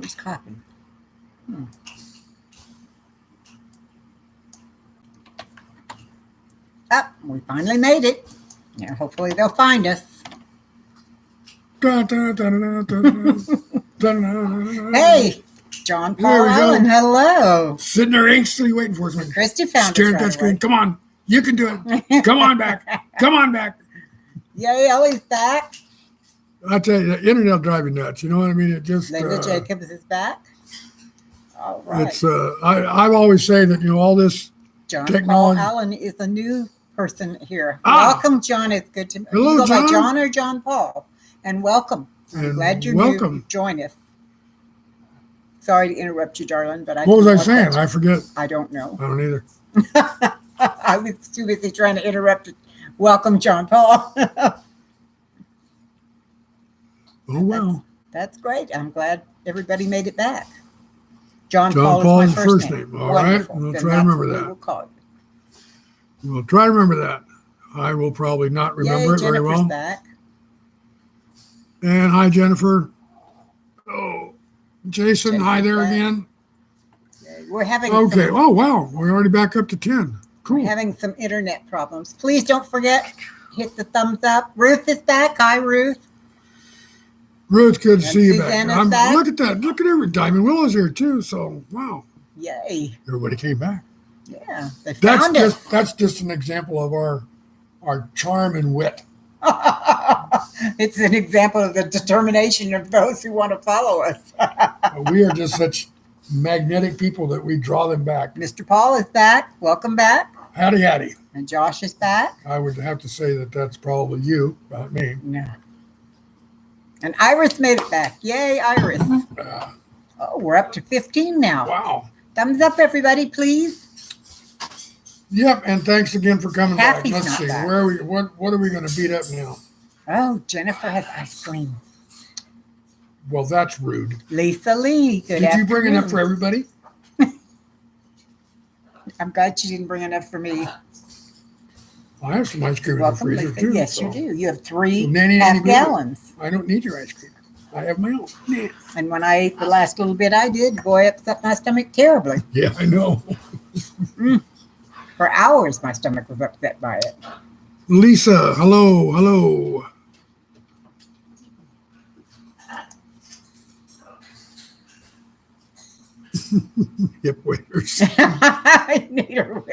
Where's copy? We finally made it. Yeah, hopefully they'll find us. Hey, John Paul Allen, hello. Sitting there anxiously waiting for us. Christy found staring us at that right screen. away. Come on. You can do it. Come on back. Come on back. Yay, Ellie's back. I tell you, the internet will drive you nuts. You know what I mean? It just Linda Jacobs is back. All right. It's I've always say that all this John technology. Paul Allen is a new person here. Ah. Welcome, John. It's good to Hello, you go John. by John or John Paul. And welcome. I'm glad you're welcome. new. Join us. Sorry to interrupt you, darling, but What was I saying? I forget. I don't know. I don't either. I was too busy trying to interrupt. Welcome, John Paul. Oh well. That's great. I'm glad everybody made it back. John Paul Paul is my the first first name. name. All right. We'll Then try to that's remember what that. we will call it. We'll try to remember that. I will probably not remember Yay, it very Jennifer's well. back. And hi, Jennifer. Oh, Jason, hi there back. again. Yay. We're having Okay. some, Oh, wow. We're already back up to 10. Cool. we're having some internet problems. Please don't forget, hit the thumbs up. Ruth is back. Hi, Ruth. Ruth, good to And see you back. Susanna's back. Look at that. Look at every Diamond Willow's here too. So wow, Yay. everybody came back. Yeah, they found us. That's just an example of our charm and wit. It's an example of the determination of those who want to follow us. We are just such magnetic people that we draw them back. Mr. Paul is back. Welcome back. Howdy, howdy. And Josh is back. I would have to say that that's probably you, not me. No. And Iris made it back. Yay, Iris. Oh, we're up to 15 now. Wow. Thumbs up, everybody, please. Yep, and thanks again for coming Kathy's back. Let's not see, back. where are we? What are we going to beat up now? Oh, Jennifer has ice cream. Well, that's rude. Lisa Lee, good Did you bring enough afternoon. for everybody? I'm glad you didn't bring enough for me. I have some ice cream Welcome, in the freezer Lisa. too. Yes, so you do. You have 3 Nanny, half nanny, boo. gallons. I don't need your ice cream. I have my own. Nah. And when I ate the last little bit I did, boy, upset my stomach terribly. Yeah, I know. For hours, my stomach was upset by it. Lisa, hello, hello. Hip waders. I need her.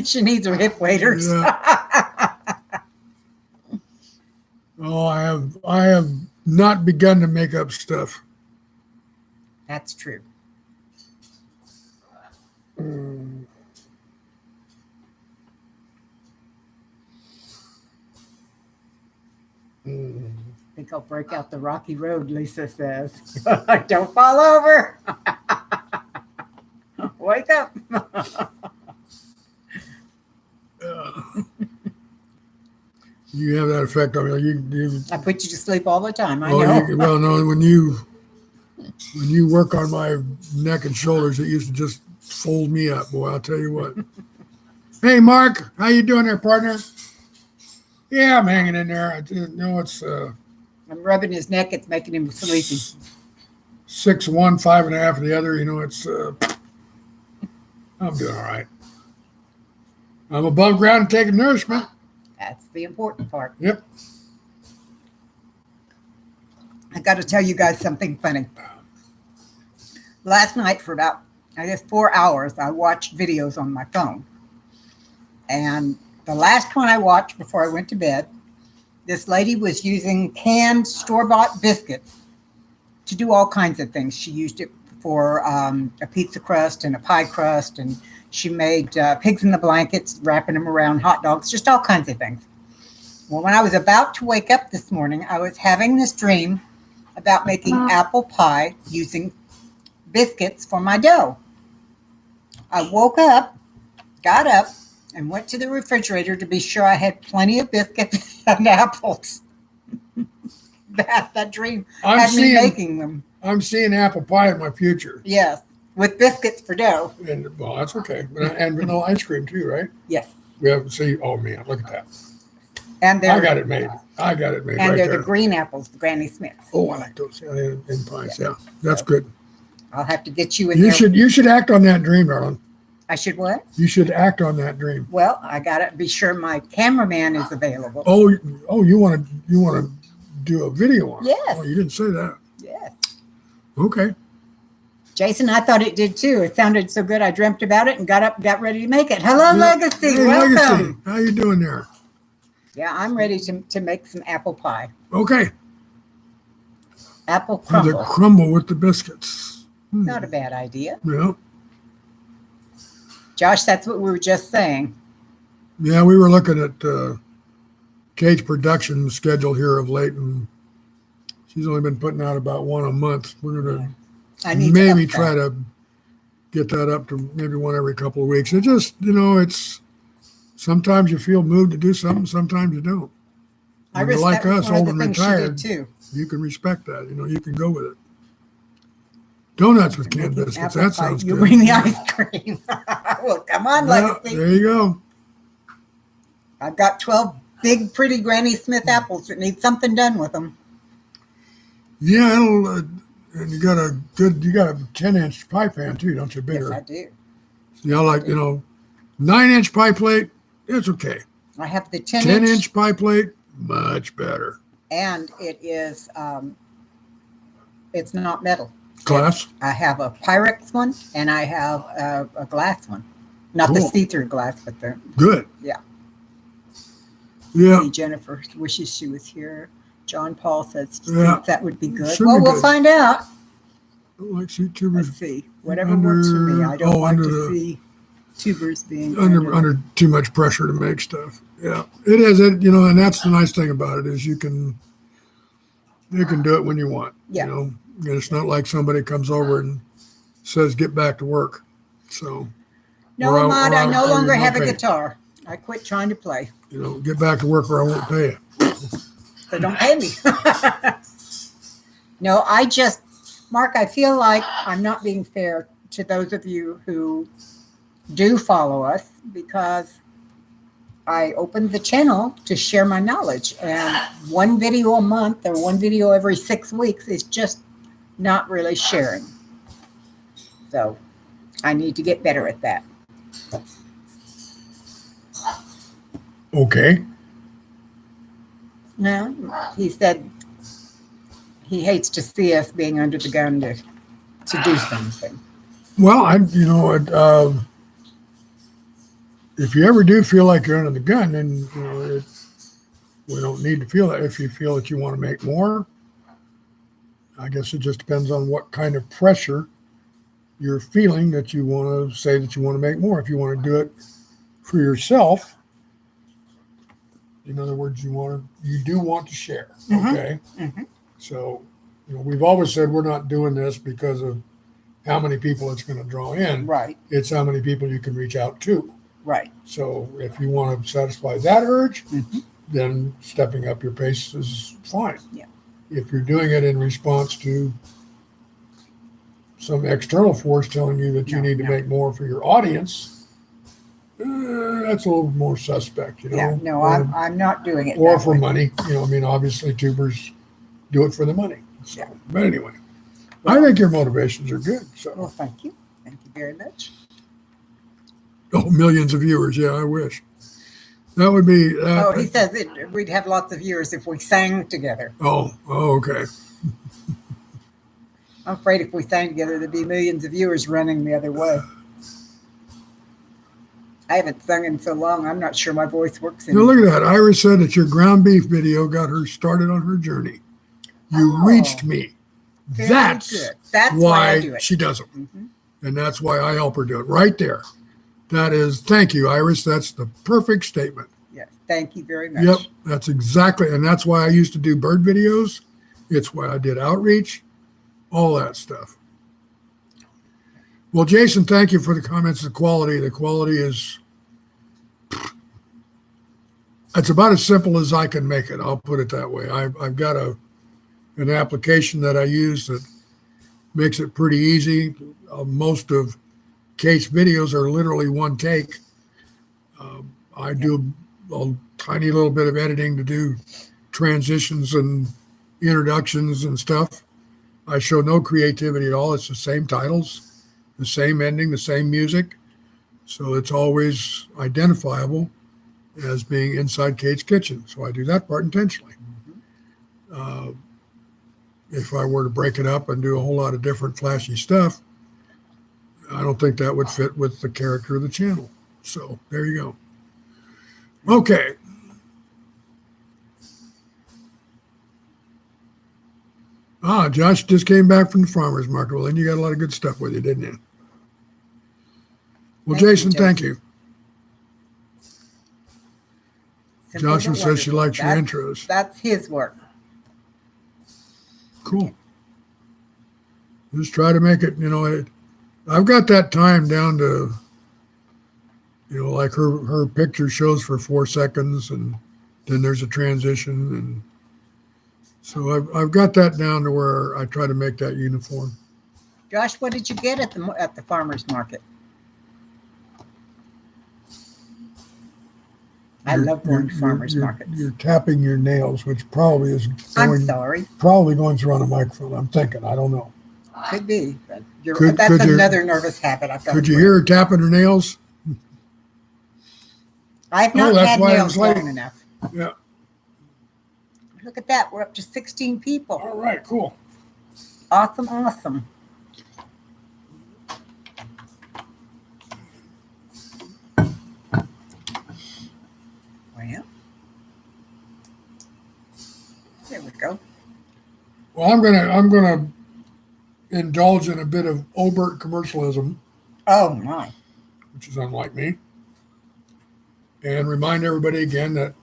She needs her hip waders. Yeah. Oh, I have not begun to make up stuff. That's true. I think I'll break out the rocky road, Lisa says. Don't fall over. Wake up. You have that effect on me. You I put you to sleep all the time. I well, know. well, no, when you work on my neck and shoulders, it used to just fold me up. Boy, I'll tell you what. Hey, Mark, how you doing there, partner? Yeah, I'm hanging in there. It's I'm rubbing his neck. It's making him sleepy. 6'1", 5.5 the other. It's I'm doing all right. I'm above ground and taking nourishment. That's the important part. Yep. I got to tell you guys something funny. Last night for about, 4 hours, I watched videos on my phone. And the last one I watched before I went to bed, this lady was using canned store-bought biscuits to do all kinds of things. She used it for a pizza crust and a pie crust, and she made pigs in the blankets, wrapping them around hot dogs, just all kinds of things. Well, when I was about to wake up this morning, I was having this dream about making apple pie using biscuits for my dough. I woke up, got up, and went to the refrigerator to be sure I had plenty of biscuits and apples. That dream had me making them. I'm seeing apple pie in my future. Yes, with biscuits for dough. And well, that's okay. And vanilla ice cream too, right? Yes. We have see. Oh man, look at that! And I got it made. And right they're the green apples, the Granny Smiths. Oh, I like those. Yeah, in pies. Yeah, that's good. I'll have to get you in You there. should act on that dream, darling. I should what? You should act on that dream. Well, I gotta be sure my cameraman is available. Oh, you want to do a video on it? Yes. Oh, you didn't say that. Yes. Okay. Jason, I thought it did too. It sounded so good. I dreamt about it and got ready to make it. Hello, Yeah. Legacy. Hey, Welcome. Legacy. How you doing there? Yeah, I'm ready to make some apple pie. Okay. Apple The crumble. crumble with the biscuits. Not a bad idea. Yeah. Josh, that's what we were just saying. Yeah, we were looking at Kate's production schedule here of late, and she's only been putting out about one a month. We're going I to need maybe to up try that. to get that up to maybe one every couple of weeks. It just, it's sometimes you feel moved to do something, sometimes you don't. When you're Iris, like that was us, one of old the and things she retired, did too. you can respect that. You can go with it. Donuts with canned Making biscuits. apple That pie. sounds You good. bring the ice cream. Well, come on, Yeah, Legacy. there you go. I've got 12 big, pretty Granny Smith apples that need something done with them. Yeah, it'll, and you got a 10-inch pie pan too, don't you? Bigger. Yes, I do. Yeah, like, 9-inch pie plate, it's okay. I have the 10 10-inch pie plate, much better. and it is, it's not metal. Glass? I have a Pyrex one and I have a glass one. Not the Cool. see-through glass, but the Good. Yeah. Yeah. Jennifer wishes she was here. John Paul says Yeah. that would be good. Should Well, be we'll good. find out. Like see Let's tubers see. Whatever works for me. I don't Under- like under to the- see tubers being under too much pressure to make stuff. Yeah, it is. And that's the nice thing about it is you can do it when you want. Yeah. And it's not like somebody comes over and says get back to work. So No, or Ahmad, I no or longer you have a won't pay. guitar. I quit trying to play. Get back to work or I won't pay you. So don't pay me. No, Mark, I feel like I'm not being fair to those of you who do follow us because I opened the channel to share my knowledge. And one video a month or one video every 6 weeks is just not really sharing. So I need to get better at that. Okay. No, he said he hates to see us being under the gun to do something. Well, if you ever do feel like you're under the gun, then we don't need to feel that. If you feel that you want to make more, I guess it just depends on what kind of pressure you're feeling that you want to say that you want to make more. If you want to do it for yourself, in other words, you do want to share. Mhm. Okay. Mhm. So, we've always said we're not doing this because of how many people it's going to draw in. Right, It's how many people you can reach out to. right. So if you want to satisfy that urge, Mhm. then stepping up your pace is fine. Yeah. If you're doing it in response to some external force telling you that you No, need to no. make more for your audience, that's a little more suspect, Yeah, no, or, I'm not doing it. or that for way. money. Obviously tubers do it for the money. So, Yeah. But anyway, I think your motivations are good. Well, So, thank you. Thank you very much. millions of viewers. Yeah, I wish. That would be. Oh, he says that we'd have lots of viewers if we sang together. Oh, okay. I'm afraid if we sang together, there'd be millions of viewers running the other way. I haven't sung in so long. I'm not sure my voice works Now anymore. look at that. Iris said that your ground beef video got her started on her journey. You Oh, reached me. Very That's good. That's why I do why it. she does it. Mhm. And that's why I help her do it. Right there. Thank you, Iris. That's the perfect statement. Yes, thank you very much. Yep. That's exactly. And that's why I used to do bird videos. It's why I did outreach, all that stuff. Well, Jason, thank you for the comments. The quality is, it's about as simple as I can make it. I'll put it that way. I've got an application that I use that makes it pretty easy. Most of Kate's videos are literally one take. I do a tiny little bit of editing to do transitions and introductions and stuff. I show no creativity at all. It's the same titles, the same ending, the same music. So it's always identifiable as being Inside Kate's Kitchen. So I do that part intentionally. If I were to break it up and do a whole lot of different flashy stuff, I don't think that would fit with the character of the channel. So there you go. Okay. Josh just came back from the farmer's market. Well, then you got a lot of good stuff with you, didn't you? Well, Jason, thank you. Jocelyn says she likes your intros. That's his work. Cool. Just try to make it, I've got that time down to, like her picture shows for 4 seconds and then there's a transition. And so I've got that down to where I try to make that uniform. Josh, what did you get at the farmer's market? I love going to farmers markets. You're tapping your nails, which probably is probably going through on a microphone. I'm thinking. I don't know. Could be. But that's another nervous habit I've got. Could you hear her tapping her nails? I've not had nails long enough. Yeah. Look at that. We're up to 16 people. All right, cool. Awesome, awesome. There we go. Well, I'm gonna indulge in a bit of overt commercialism. Oh my! Which is unlike me, and remind everybody again that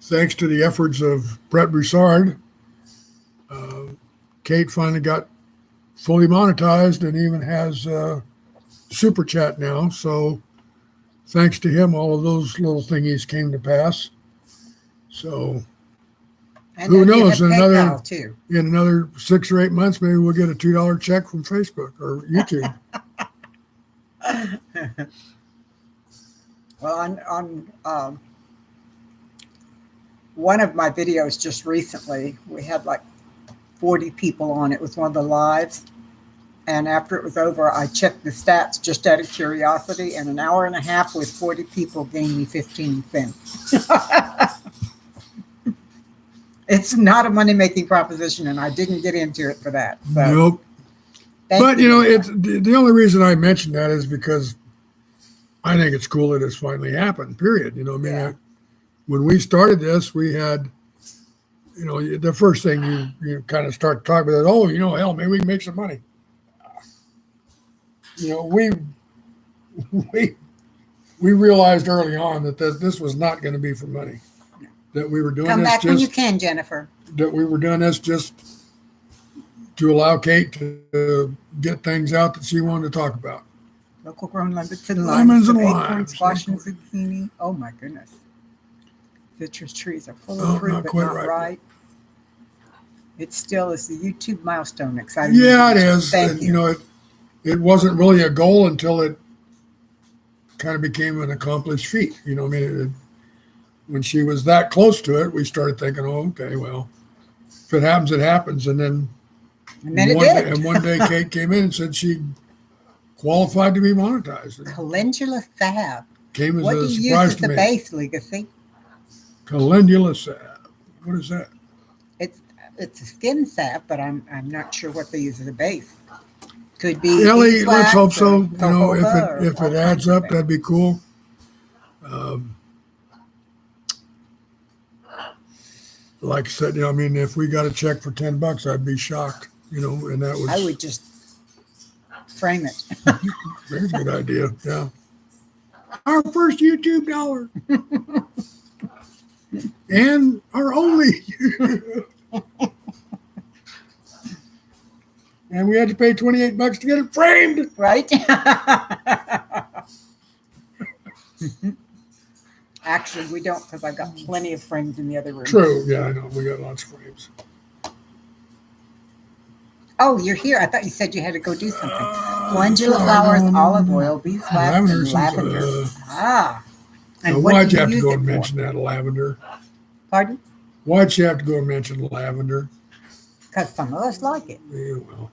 thanks to the efforts of Brett Broussard, Kate finally got fully monetized and even has super chat now. So thanks to him, all of those little thingies came to pass. So. And who knows? In another 6 or 8 months, maybe we'll get a $2 check from Facebook or YouTube. Well, on one of my videos just recently, we had like 40 people on. It was one of the lives. And after it was over, I checked the stats just out of curiosity. And an hour and a half with 40 people gained me 15 cents. It's not a money-making proposition, and I didn't get into it for that. So. Nope. But, it's the only reason I mentioned that is because I think it's cool that it's finally happened, period. When we started this, we had, the first thing you kind of start talking about, hell, maybe we can make some money. We realized early on that this was not going to be for money. That we were doing Come this back when you can, Jennifer. That we were doing this just to allow Kate to get things out that she wanted to talk about. Local grown lemons and limes. Acorn, squash, and zucchini. Oh my goodness. Citrus trees are full of fruit, but not ripe. It still is the YouTube milestone. Exciting. Yeah, it is. Thank you. It wasn't really a goal until it kind of became an accomplished feat. When she was that close to it, we started thinking, oh, okay, well, if it happens, it happens. And then one day Kate came in and said she qualified to be monetized. Calendula salve. Came as what a do you surprise use as to the me. base, Legacy? Calendula salve. What is that? It's a skin salve, but I'm not sure what they use as a base. Could be. Ellie, let's hope so. If it adds up, that'd be cool. Like I said, if we got a check for $10, I'd be shocked, and that was. I would just frame it. Very good idea. Yeah. Our first YouTube dollar. And our only. And we had to pay $28 to get it framed. Right? Actually, we don't, because I've got plenty of frames in the other room. True. Yeah, I know. We got lots of frames. Oh, you're here. I thought you said you had to go do something. Calendula flowers, olive oil, beeswax, and lavender. And why'd you have to go and mention that lavender? Pardon? Why'd you have to go and mention lavender? because some of us like it. Yeah, well.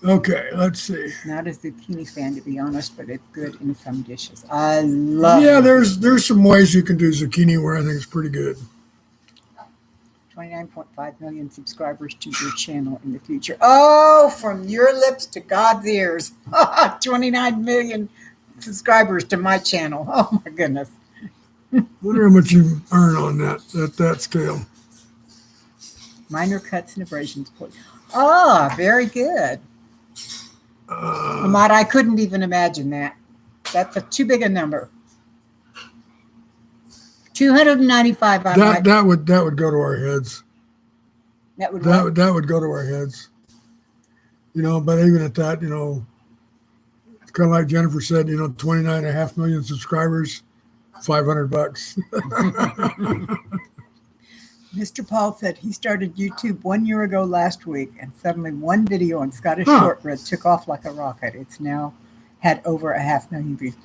Okay, let's see. Not a zucchini fan, to be honest, but it's good in some dishes. I love Yeah, it. there's some ways you can do zucchini where I think it's pretty good. 29.5 million subscribers to your channel in the future. Oh, from your lips to God's ears. 29 million subscribers to my channel. Oh my goodness. Wonder how much you earn on that scale. Minor cuts and abrasions. Ah, very good. Ahmad, I couldn't even imagine that. That's too big a number. 295. That would go to our heads. That would That would go to our heads. But even at that, it's kind of like Jennifer said, 29.5 million subscribers, $500. Mr. Paul said he started YouTube 1 year ago last week, and suddenly one video on Scottish shortbread took off like a rocket. It's now had over 500,000 views.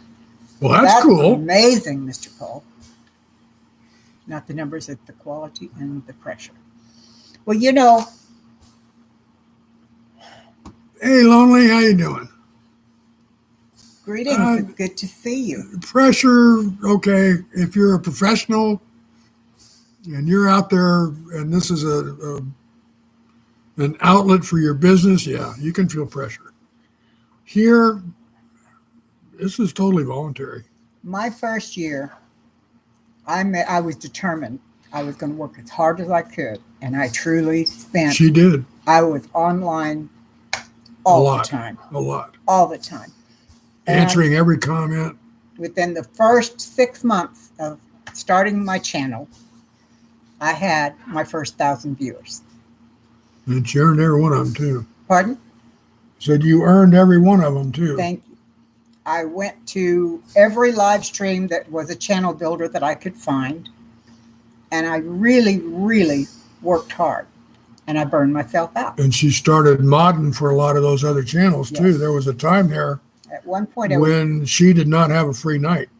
Well, that's cool. Amazing, Mr. Paul. Not the numbers, it's the quality and the pressure. Well, Hey, Lonely, how you doing? greetings. It's good to see you. Pressure, okay. If you're a professional and you're out there and this is an outlet for your business, yeah, you can feel pressure. Here, this is totally voluntary. My first year, I was determined I was going to work as hard as I could, and I truly spent. She did. I was online all the time. A lot. All the time. Answering every comment. Within the first 6 months of starting my channel, I had my first 1,000 viewers. And she earned every one of them, too. Pardon? Said you earned every one of them, too. Thank you. I went to every live stream that was a channel builder that I could find. And I really, really worked hard. And I burned myself out. And she started modding for a lot of those other channels, too. Yes. There was a time there At one point, when she did not have a free night.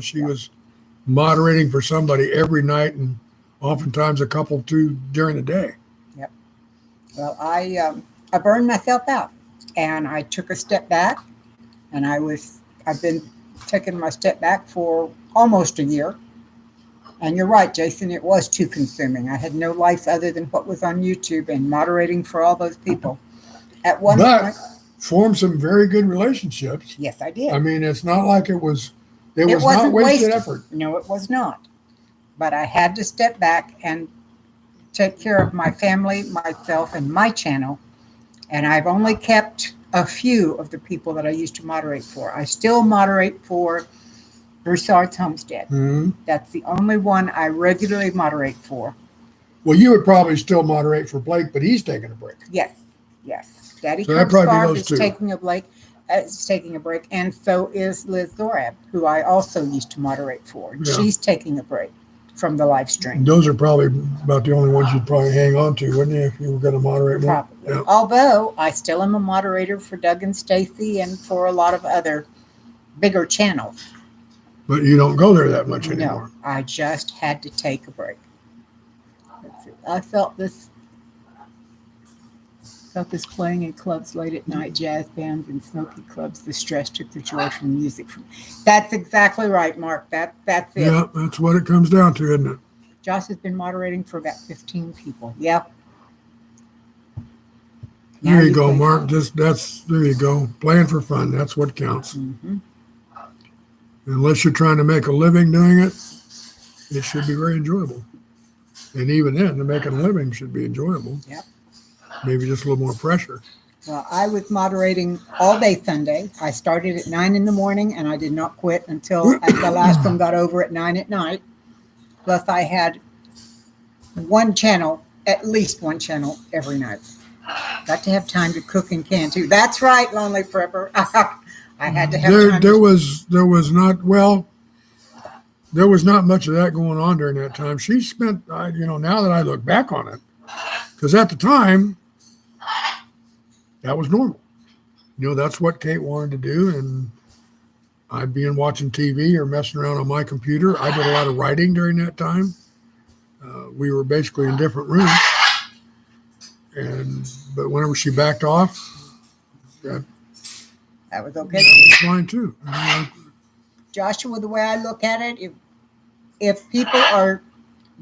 She was moderating for somebody every night and oftentimes a couple too during the day. Yep. Well, I burned myself out, and I took a step back, and I've been taking my step back for almost a year. And you're right, Jason, it was too consuming. I had no life other than what was on YouTube and moderating for all those people. At one point, formed some very good relationships. yes, I did. I mean, it's not like it was not wasted effort. No, it was not. But I had to step back and take care of my family, myself, and my channel. And I've only kept a few of the people that I used to moderate for. I still moderate for Broussard's Homestead. Mm-hmm. That's the only one I regularly moderate for. Well, you would probably still moderate for Blake, but he's taking a break. Yes. Daddy So that'd probably be Farm those is two. taking a break, and so is Liz Zorab, who I also used to moderate for. Yeah. She's taking a break from the live stream. Those are probably about the only ones you'd probably hang on to, wouldn't you, if you were going to moderate more? Probably. Yeah. Although I still am a moderator for Doug and Stacy and for a lot of other bigger channels. But you don't go there that much No, anymore. I just had to take a break. I felt this playing in clubs late at night, jazz bands and smoky clubs. The stress took the joy from music. That's exactly right, Mark. That's it. Yeah, that's what it comes down to, isn't it? Josh has been moderating for about 15 people. Yep. There you go, Mark. There you go. Playing for fun. That's what counts. Mm-hmm. Unless you're trying to make a living doing it, it should be very enjoyable. And even then, making a living should be enjoyable. Yep. Maybe just a little more pressure. Well, I was moderating all day Sunday. I started at 9 in the morning, and I did not quit until the last one got over at 9 at night. Plus, I had at least one channel every night. Got to have time to cook and can too. That's right, Lonely Prepper. I had to have time. There was not much of that going on during that time. She spent, now that I look back on it, because at the time, that was normal. That's what Kate wanted to do, and I'd be in watching TV or messing around on my computer. I did a lot of writing during that time. We were basically in different rooms. But whenever she backed off, that That was okay. was fine too. Joshua, the way I look at it, if people are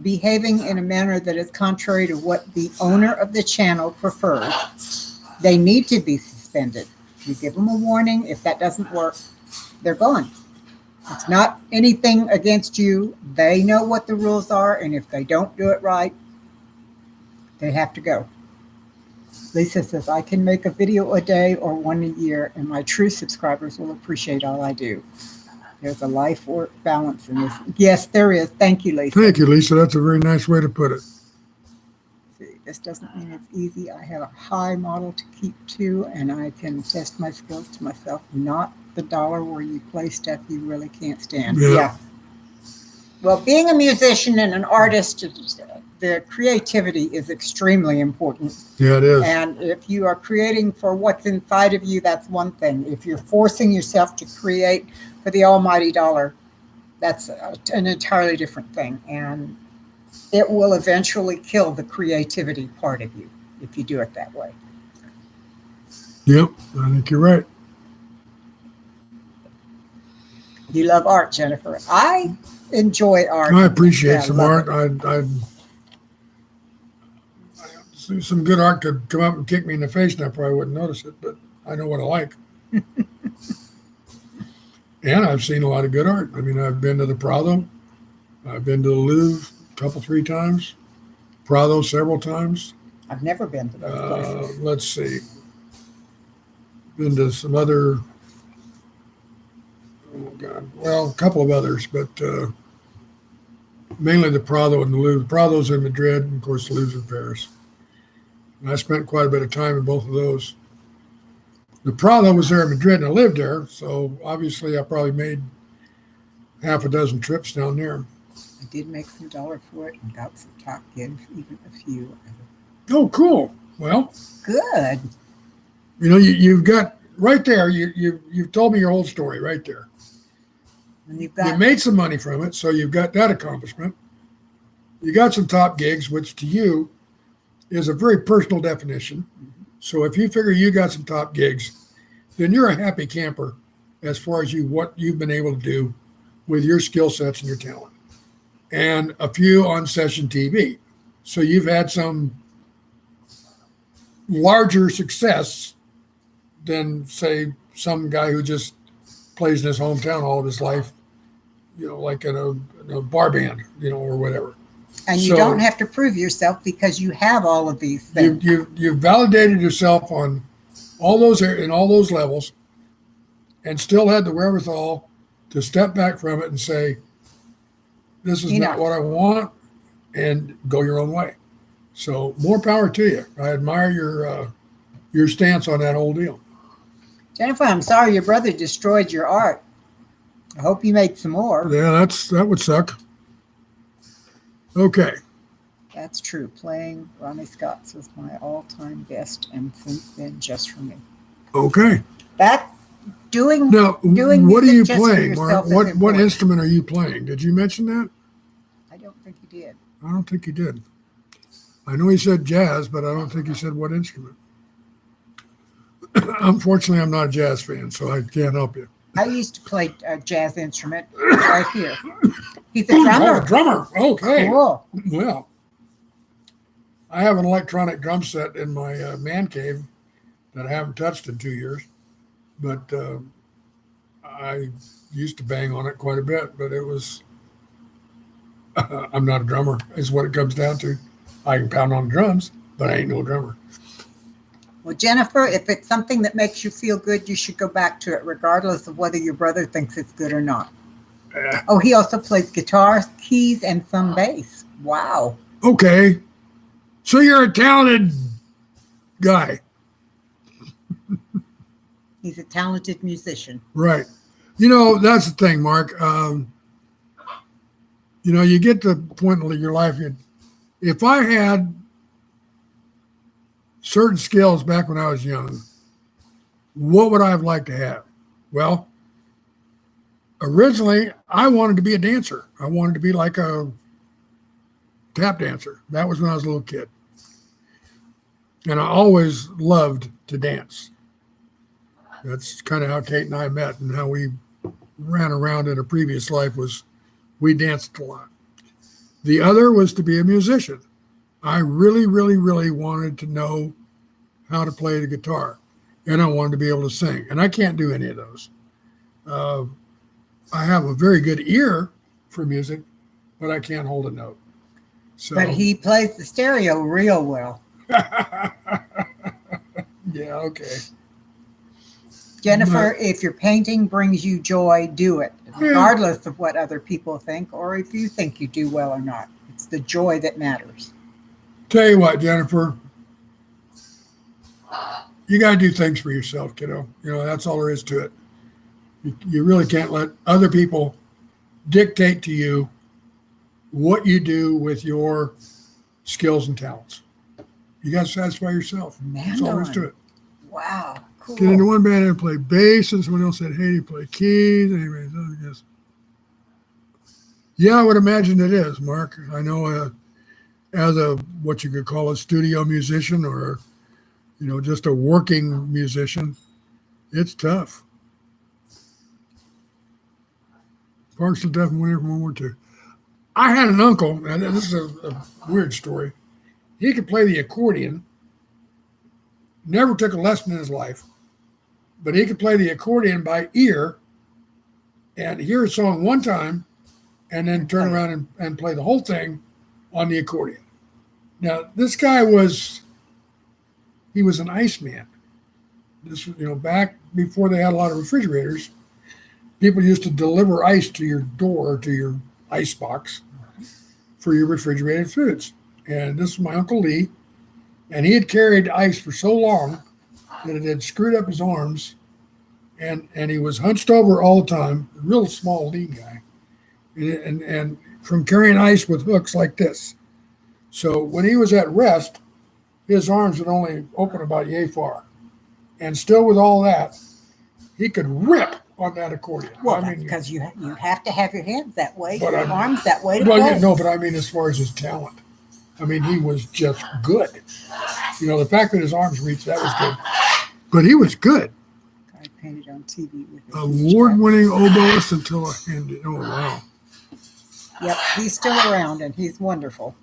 behaving in a manner that is contrary to what the owner of the channel prefers, they need to be suspended. You give them a warning. If that doesn't work, they're gone. It's not anything against you. They know what the rules are, and if they don't do it right, they have to go. Lisa says, I can make a video a day or one a year, and my true subscribers will appreciate all I do. There's a life-work balance in this. Yes, there is. Thank you, Lisa. Thank you, Lisa. That's a very nice way to put it. See, this doesn't mean it's easy. I have a high model to keep to, and I can test my skills to myself, not the dollar where you play stuff you really can't stand. Yeah. Well, being a musician and an artist, the creativity is extremely important. Yeah, it is. And if you are creating for what's inside of you, that's one thing. If you're forcing yourself to create for the almighty dollar, that's an entirely different thing. And it will eventually kill the creativity part of you if you do it that way. Yep, I think you're right. You love art, Jennifer. I enjoy art. I appreciate Yeah, some love art. it. I some good art could come up and kick me in the face, and I probably wouldn't notice it, but I know what I like. And I've seen a lot of good art. I mean, I've been to the Prado. I've been to the Louvre a couple, 3 times. Prado several times. I've never been to those places. Let's see. Been to some other, oh God, well, a couple of others, but mainly the Prado and the Louvre. The Prado's in Madrid, and of course the Louvre's in Paris. And I spent quite a bit of time in both of those. The Prado was there in Madrid, and I lived there, so obviously I probably made half a dozen trips down there. I did make some dollar for it and got some top gigs, even a few. Oh, cool. Well, Good. you know, you've got right there. You've told me your whole story right there. And you've You got made some money from it, so you've got that accomplishment. You got some top gigs, which to you is a very personal definition. So if you figure you got some top gigs, then you're a happy camper as far as what you've been able to do with your skill sets and your talent. And a few on session TV. So you've had some larger success than, say, some guy who just plays in his hometown all of his life, you know, like in a bar band, you know, or whatever. and you so- don't have to prove yourself because you have all of these things. You've validated yourself on all those in all those levels, and still had the wherewithal to step back from it and say, "This is Enough. not what I want," and go your own way. So more power to you. I admire your stance on that whole deal. Jennifer, I'm sorry your brother destroyed your art. I hope you make some more. Yeah, that would suck. Okay. That's true. Playing Ronnie Scott's was my all-time best, and since then, just for me. Okay. That's doing. Now, Doing what are music you just for playing, Mark? yourself is What important. instrument are you playing? Did you mention that? I don't think you did. I don't think you did. I know he said jazz, but I don't think he said what instrument. Unfortunately, I'm not a jazz fan, so I can't help you. I used to play a jazz instrument right here. He's a Oh, drummer. a drummer. Okay. Cool. Well, I have an electronic drum set in my man cave that I haven't touched in 2 years, but I used to bang on it quite a bit, but it was, I'm not a drummer, is what it comes down to. I can pound on drums, but I ain't no drummer. Well, Jennifer, if it's something that makes you feel good, you should go back to it, regardless of whether your brother thinks it's good or not. Eh, Oh, he also plays guitar, keys, and some bass. Wow. okay. So you're a talented guy. He's a talented musician. Right. You know, that's the thing, Mark. You know, you get to a point in your life, if I had certain skills back when I was young, what would I have liked to have? Well, originally, I wanted to be a dancer. I wanted to be like a tap dancer. That was when I was a little kid. And I always loved to dance. That's kind of how Kate and I met, and how we ran around in a previous life was we danced a lot. The other was to be a musician. I really, really, really wanted to know how to play the guitar, and I wanted to be able to sing. And I can't do any of those. I have a very good ear for music, but I can't hold a note. So, But he plays the stereo real well. yeah, okay. Jennifer, if your painting brings you joy, do it, Yeah. regardless of what other people think or if you think you do well or not. It's the joy that matters. Tell you what, Jennifer, you got to do things for yourself, kiddo. You know, that's all there is to it. You really can't let other people dictate to you what you do with your skills and talents. You got to satisfy yourself. That's all there is to it. Wow, cool. Get into one band and play bass, and someone else said, hey, you play keys. Anyway, yes. Yeah, I would imagine it is, Mark. I know as a what you could call a studio musician, or just a working musician, it's tough. Partially deaf and winner from World War II. I had an uncle, and this is a weird story. He could play the accordion. Never took a lesson in his life, but he could play the accordion by ear and hear a song one time and then turn around and play the whole thing on the accordion. Now, this guy was an iceman. This, back before they had a lot of refrigerators, people used to deliver ice to your door, to your ice box for your refrigerated foods. And this is my Uncle Lee. And he had carried ice for so long that it had screwed up his arms. And he was hunched over all the time, a real small, lean guy. And from carrying ice with hooks like this. So when he was at rest, his arms would only open about yay far. And still with all that, he could rip on that accordion. Well, that's because you have to have your hands that way, But your arms that way to Well, play. no, but I mean as far as his talent. I mean, he was just good. The fact that his arms reached, that was good. But he was good. I painted on TV with his Award-winning oboist until I handed. Oh, wow. Yep, he's still around and he's wonderful.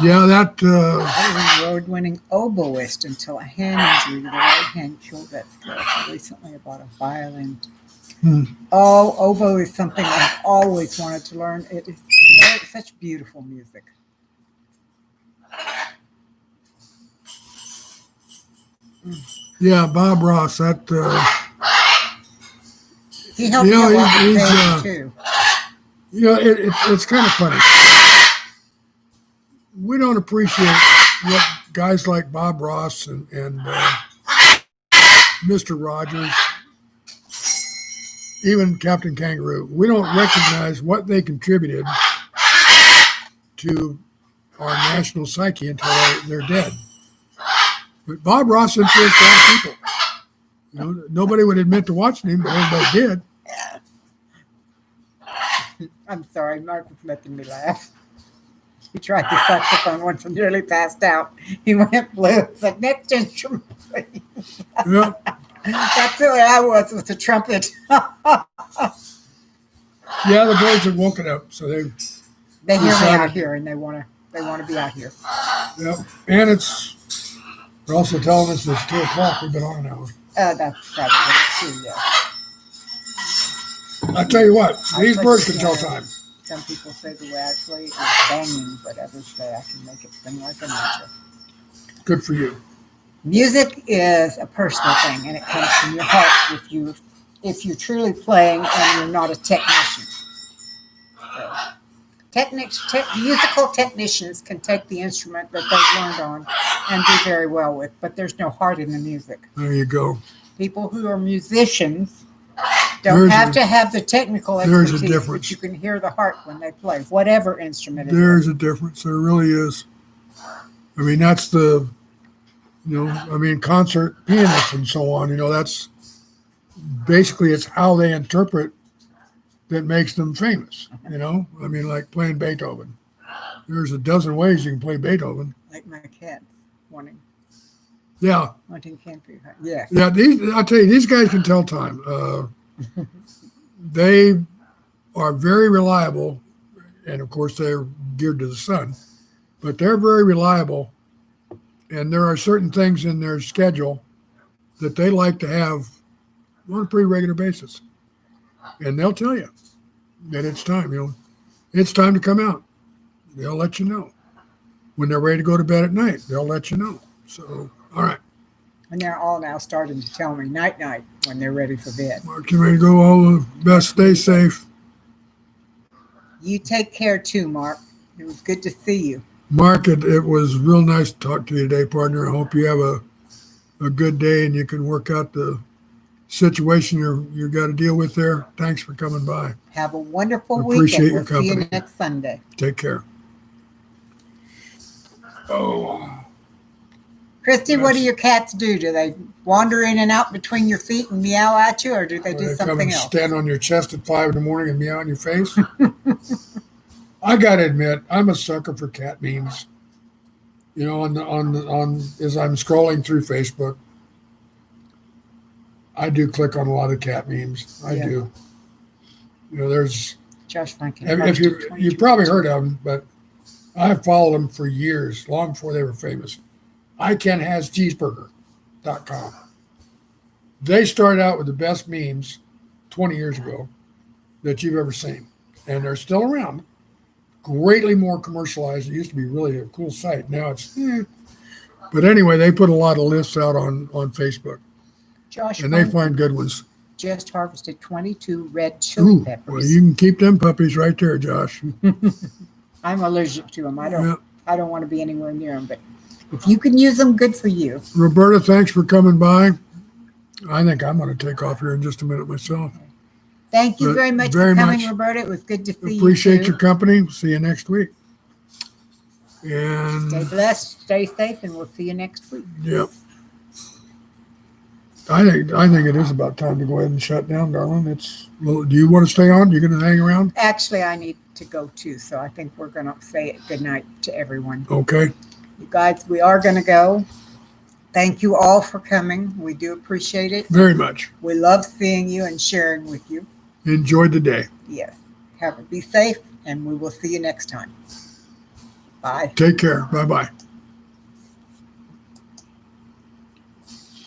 Yeah, that. I was an award-winning oboist until a hand injury to the right hand killed that skill. So recently I bought a violin. Oh, oboe is something I've always wanted to learn. It is such beautiful music. Yeah, Bob Ross. That. He helped me a lot with bass too. It's kind of funny. We don't appreciate what guys like Bob Ross and Mr. Rogers, even Captain Kangaroo, we don't recognize what they contributed to our national psyche until they're dead. But Bob Ross influenced a lot of people. Nobody would admit to watching him, but everybody did. I'm sorry, Mark was making me laugh. He tried the saxophone once and nearly passed out. He went blue. Said, next instrument, please. Yeah. That's the way I was with the trumpet. Yeah, the birds had woken up, so they They hear me decided- out here and they want to be out here. Yeah, and they're also telling us it's 2 o'clock. We've been on an hour. That's probably it too, yeah. I tell you what, these birds can tell time. Some people say the way I play is banging, but others say I can make it sing like a nature. Good for you. Music is a personal thing, and it comes from your heart if you're truly playing and you're not a technician. So, musical technicians can take the instrument that they've learned on and do very well with, but there's no heart in the music. There you go. People who are musicians don't have to have the technical there's a expertise, difference. but you can hear the heart when they play, whatever instrument it is. There's a difference. There really is. I mean, that's concert pianists and so on, that's basically it's how they interpret that makes them famous, I mean, like playing Beethoven. There's a dozen ways you can play Beethoven. Like my kids wanting Yeah. Hunting Country. Yes. Yeah. I'll tell you, these guys can tell time. They are very reliable. And of course, they're geared to the sun, but they're very reliable. And there are certain things in their schedule that they like to have on a pretty regular basis. And they'll tell you that it's time, it's time to come out. They'll let you know. When they're ready to go to bed at night, they'll let you know. So, all right. And they're all now starting to tell me night when they're ready for bed. Mark, you ready to go? All the best. Stay safe. You take care too, Mark. It was good to see you. Mark, it was real nice to talk to you today, partner. I hope you have a good day and you can work out the situation you got to deal with there. Thanks for coming by. Have a wonderful Appreciate weekend. your We'll see you company. next Sunday. Take care. Oh, Christy, what do Yes. your cats do? Do they wander in and out between your feet and meow at you, or do they do they come something and else? stand on your chest at 5 a.m. and meow in your face. I gotta admit, I'm a sucker for cat memes. On as I'm scrolling through Facebook, I do click on a lot of cat memes. I Yeah. do. There's Josh Franklin. if you've probably heard of them, but I've followed them for years, long before they were famous. ICanHasCheeseburger.com. They started out with the best memes 20 years ago that you've ever seen, and they're still around. Greatly more commercialized. It used to be really a cool site. Now it's, but anyway, they put a lot of lists out on Facebook, Josh and they Franklin find good ones. just harvested 22 red chili Ooh, peppers. well, you can keep them puppies right there, Josh. I'm allergic to them. I Yeah. don't want to be anywhere near them. But if you can use them, good for you. Roberta, thanks for coming by. I think I'm going to take off here in just a minute myself. Thank you But very much very for coming, much Roberta. It was good to see Appreciate you. your company. See you next week. Stay And blessed, stay safe, and we'll see you next week. yep. I think it is about time to go ahead and shut down, darling. Do you want to stay on? You going to hang around? Actually, I need to go too, so I think we're going to say good night to everyone. Okay. You guys, we are going to go. Thank you all for coming. We do appreciate it. Very much. We love seeing you and sharing with you. Enjoy the day. Yes. Be safe, and we will see you next time. Bye. Take care. Bye-bye.